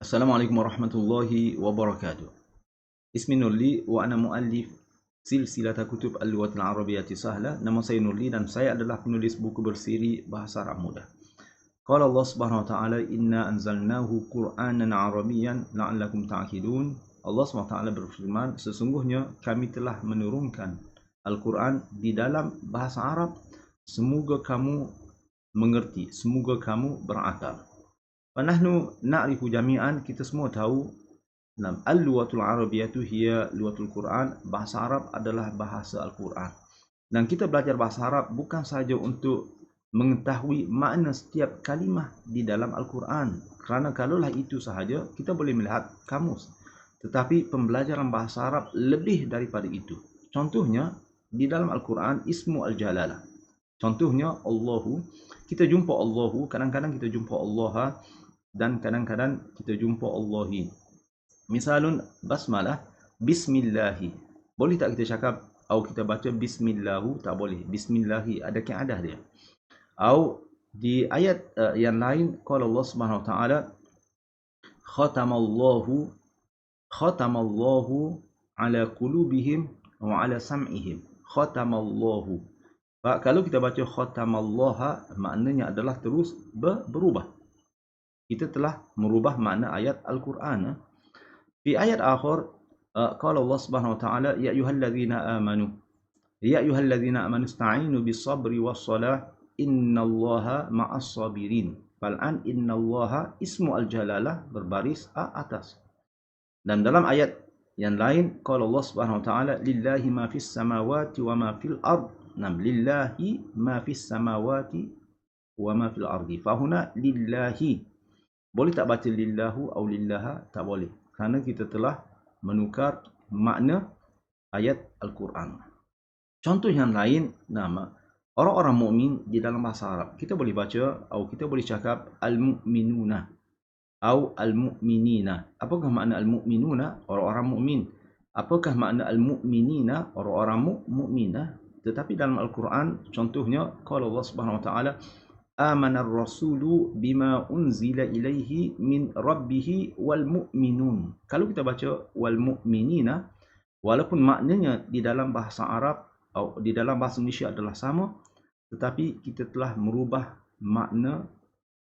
Assalamualaikum warahmatullahi wabarakatuh. Ismi Nurli wa ana muallif silsilah kutub al-lughatil arabiyyah sahlah. Nama saya Nurli dan saya adalah penulis buku bersiri bahasa Arab mudah. Qala Allah Subhanahu wa taala, "Inna anzalnahu Qur'anan Arabiyyan la'allakum ta'qilun." Allah Subhanahu wa taala berfirman, sesungguhnya kami telah menurunkan Al-Quran di dalam bahasa Arab, semoga kamu mengerti, semoga kamu berakal. Fanahnu na'rifu jami'an, kita semua tahu al-lughatul arabiyyah hiya lughatul Quran, bahasa Arab adalah bahasa Al-Quran. Dan kita belajar bahasa Arab bukan sahaja untuk mengetahui makna setiap kalimah di dalam Al-Quran, kerana kalaulah itu sahaja kita boleh melihat kamus. Tetapi pembelajaran bahasa Arab lebih daripada itu. Contohnya di dalam Al-Quran ismu al-jalalah. Contohnya Allahu, kita jumpa Allahu, kadang-kadang kita jumpa Allah dan kadang-kadang kita jumpa Allahi. Misalun basmalah, bismillahi. Boleh tak kita cakap atau kita baca bismillahu? Tak boleh. Bismillahi ada kaedah dia. Atau di ayat yang lain, qala Allah Subhanahu wa taala, khatamallahu ala qulubihim wa ala sam'ihim. Khatamallahu. Kalau kita baca khatamallah, maknanya adalah terus berubah. Kita telah merubah makna ayat Al-Quran. Di ayat akhir, qala Allah Subhanahu wa taala, ya ayyuhallazina amanu ista'inu bis-sabri was-salah innallaha ma'as sabirin. Fal'an innallaha ismu al-jalalah berbaris atas. Dan dalam ayat yang lain, qala Allah Subhanahu wa taala, lillahi ma fis samawati wa ma fil ard. Lillahi ma fis samawati wa ma fil ardi. Fahuna lillahi. Boleh tak baca lillahu atau lillaha? Tak boleh. Kerana kita telah menukar makna ayat Al-Quran. Contoh yang lain, nama orang-orang mukmin di dalam bahasa Arab. Kita boleh baca atau kita boleh cakap al-mu'minuna atau al-mu'minina. Apakah makna al-mu'minuna? Orang-orang mukmin. Apakah makna al-mu'minina? Orang-orang mukminah. Tetapi dalam Al-Quran, contohnya, qala Allah Subhanahu wa taala, amanar rasulu bima unzila ilaihi min rabbihi wal mu'minun. Kalau kita baca wal mu'minina, walaupun maknanya di dalam bahasa Arab atau di dalam bahasa Indonesia adalah sama, tetapi kita telah merubah makna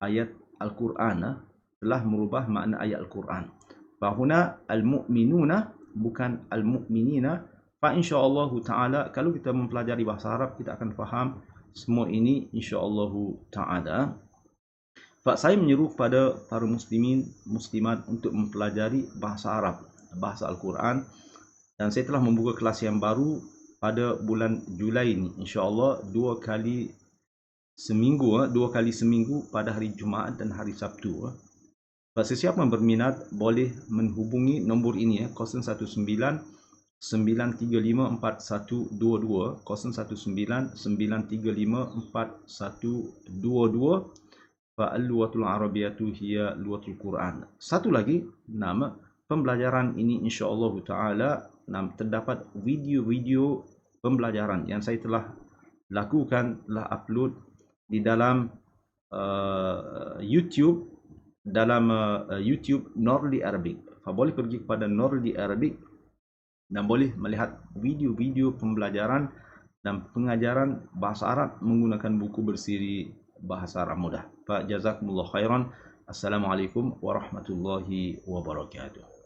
ayat Al-Quran, telah merubah makna ayat Al-Quran. Fahuna al-mu'minuna bukan al-mu'minina. Fa insyaallah taala kalau kita mempelajari bahasa Arab, kita akan faham semua ini insya-Allah taala. Saya menyeru kepada para muslimin muslimat untuk mempelajari bahasa Arab, bahasa Al-Quran, dan saya telah membuka kelas yang baru pada bulan Julai ini, insya-Allah dua kali seminggu pada hari Jumaat dan hari Sabtu. Sesiapa yang berminat boleh menghubungi nombor ini 019 9354122 019 9354122. Fa'al-lughatul arabiyyatu hiya lughatul Quran. Satu lagi, nama pembelajaran ini insya-Allah taala terdapat video-video pembelajaran yang saya telah lakukan, telah upload di dalam YouTube, YouTube Nurli Arabic. Boleh pergi kepada Nurli Arabic dan boleh melihat video-video pembelajaran dan pengajaran bahasa Arab menggunakan buku bersiri bahasa Arab mudah. Jazakumullah khairan. Assalamualaikum warahmatullahi wabarakatuh.